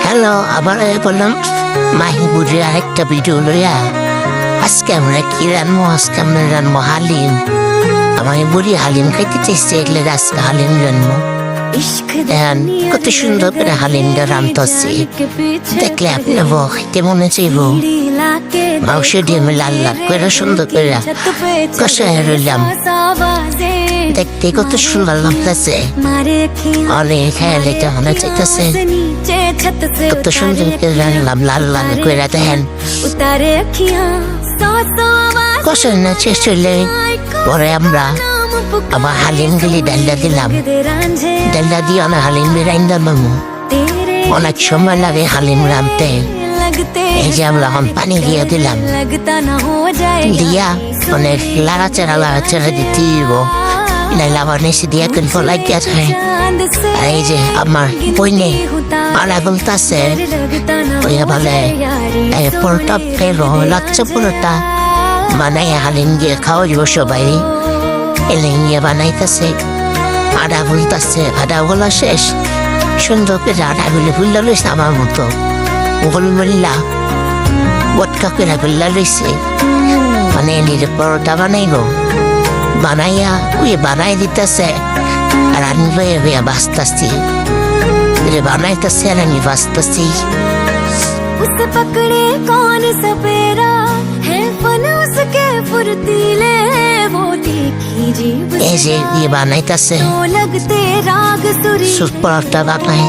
Hello, আবার বললাম মাহিবুরের আরেকটা ভিডিও লইয়া। আজকে আমরা কি রানবো? আজকে আমরা রানবো হালিম। আমার বুড়ি হালিম খাইতে চাইছে, এগুলো আজকে হালিম রানবো। কত সুন্দর করে হালিমটা রানতেছি, দেখলে আপনার খাইতে মনে চাইব। মাংস দিয়ে আমি লাল লাল করে সুন্দর করে কষায় রইলাম, দেখতে কত সুন্দর লাগতেছে। অনেক খেয়ালে মনে চাইতেছে কত সুন্দর করে রানলাম, লাল লাল করে দেখেন। কষায় না শেষ হইলে পরে আমরা আবার হালিম গেলি ডান্ডা দিলাম, ডান্ডা দিয়ে অনেক হালিম রান্না মামু। অনেক সময় লাগে হালিম রানতে। এই যে আমরা এখন পানি দিয়ে দিলাম, দিয়া অনেক লাড়াচাড়া দিতে দিব, নাইলে আবার নিচে দিয়ে কিন্তু লাগিয়া যায়। আর এই যে আমার বইনে পাড়া বলতেছে ওইয়া বলে পরোটা ফেরো লাগছে, পরোটা বানাই হালিম দিয়ে খাওয়া যাব সবাই। এলেঙ্গিয়া বানাইতেছে, আডা বলতেছে, আডা বলা শেষ সুন্দর করে আডা গুলি ফুল্লা লইছে আমার মতো গোলমল্লা বটকা করে ফুল্লা লইছে। মানে নিজে পরোটা বানাইব, বানাইয়া ওই বানাই দিতেছে আর আমি লইয়া বাঁচতেছি, বানাইতেছে আর আমি বাঁচতেছি। এই যে দিয়ে বানাইতেছে পরোটা বানাই।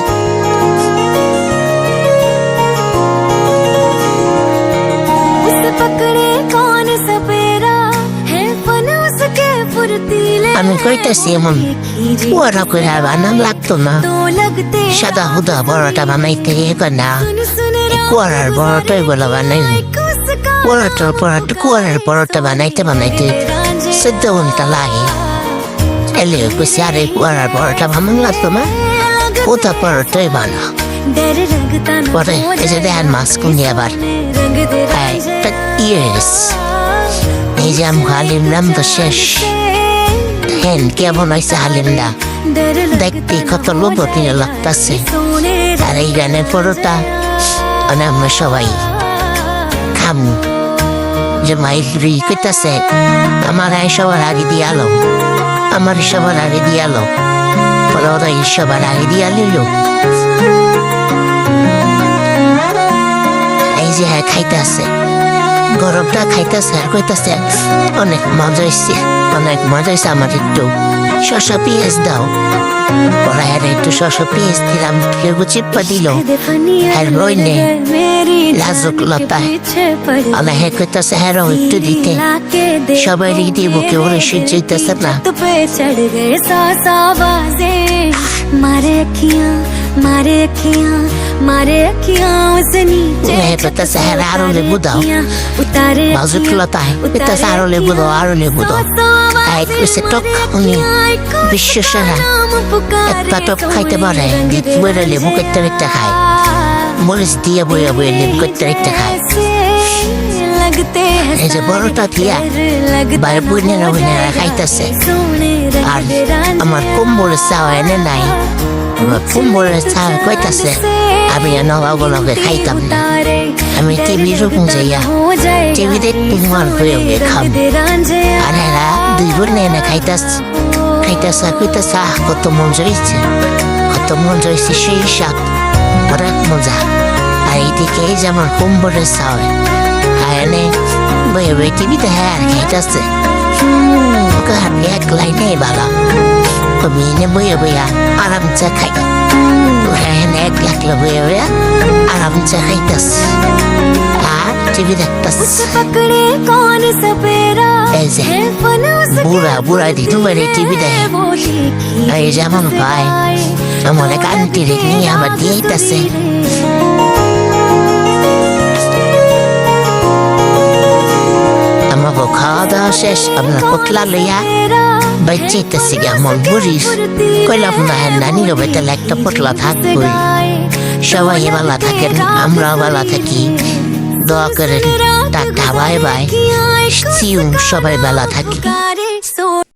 আমি কইতেছি এমন পুয়ারা করে বানান লাগতো না, সাদা হুদা বড়টা বানাইতে না, কুয়ারার বড়টাই বলে বানাই। কুয়ারার বড়টা বানাইতে বানাইতে 14 ঘন্টা লাগে। এলে কইছি আরে কুয়ারার বড়টা ভালো লাগতো না, ওটা বড়টাই বানা। পরে এই যে দেখেন মাছ কুন্দি আবার এই যে আমি হালিম নাম তো শেষ। হ্যাঁ কেমন হয়েছে হালিমটা, দেখতে কত লোভনীয় লাগতেছে। আর এই গানের পরোটা মানে আমরা সবাই খামু। যে মাইরি কইতাছে আমার সবার আগে দিয়ে আলো, আমার সবার আগে দিয়ে আলো, বলে ওরা সবার আগে দিয়ে আলিল। এই যে হ্যাঁ খাইতেছে, গরমটা খাইতেছে আর কইতাছে অনেক মজা হয়েছে, অনেক মজা হয়েছে। আমার একটু শসা পেঁয়াজ দাও, ওরা হ্যাঁ একটু শসা পেঁয়াজ দিলাম, কেউ চিপ্পা দিল। হ্যাঁ রই নে লাজুক লতায় আল্লাহ হ্যাঁ কইতাছে হ্যাঁ একটু দিতে, সবাই দিব, কেউ সহ্য হইতেছে না। আরো লেবু দাও, লাজুক লতায় কইতাছে আরো লেবু দাও, আরো লেবু দাও। টক উনি বিশ্ব সেরা একটা টক খাইতে পারে, লেবু করতে একটা খায়, মরিচ দিয়ে বইয়া বইয়া লেবু করতে একটা খায়। এই যে বড়টা দিয়া বাইরে বইনেরা বইনেরা খাইতেছে। আর আমার কুম্বরের চাওয়া এনে নাই, আমার কুম্বরের চাওয়া কইতাছে আমি নবাবলকে খাইতাম না, আমি টিভির রুম যাইয়া টিভি দেখতে মার বইয়া বইয়া খাম। আর এরা দুই বোন এনে খাইতেছে কইতেছে কত মজা হয়েছে, কত মজা হয়েছে, সেই সাপ অনেক মজা। আর এইদিকে এই যে আমার কুম্বরের চাওয়া এনে বইয়া বইয়া টিভিতে হ্যাঁ খাইতেছে। ওকে আমি এক লাইনে বালা আমি এনে বইয়া বইয়া আরামসে খাই, হ্যাঁ এক লাগলো বইয়া বইয়া আরামসে খাইতেছে আর টিভি দেখতেছে। এই যে বুড়া বুড়া দিতে পারে টিভি দেখে। এই যেমন ভাই এমন এক আন্টি নিয়ে আবার দিয়েইতেছে। আমাকে খাওয়া দাওয়া শেষ, আমরা পোটলা লইয়া বাইচেইতেছি এমন বুড়িস কইলাম না হ্যাঁ নানির বেটালে একটা পোটলা থাকবই। সবাই ভালো থাকেন, আমরাও ভালো থাকি, দোয়া করে টাটা বাই বাই সিউ সবাই বেলা থাকি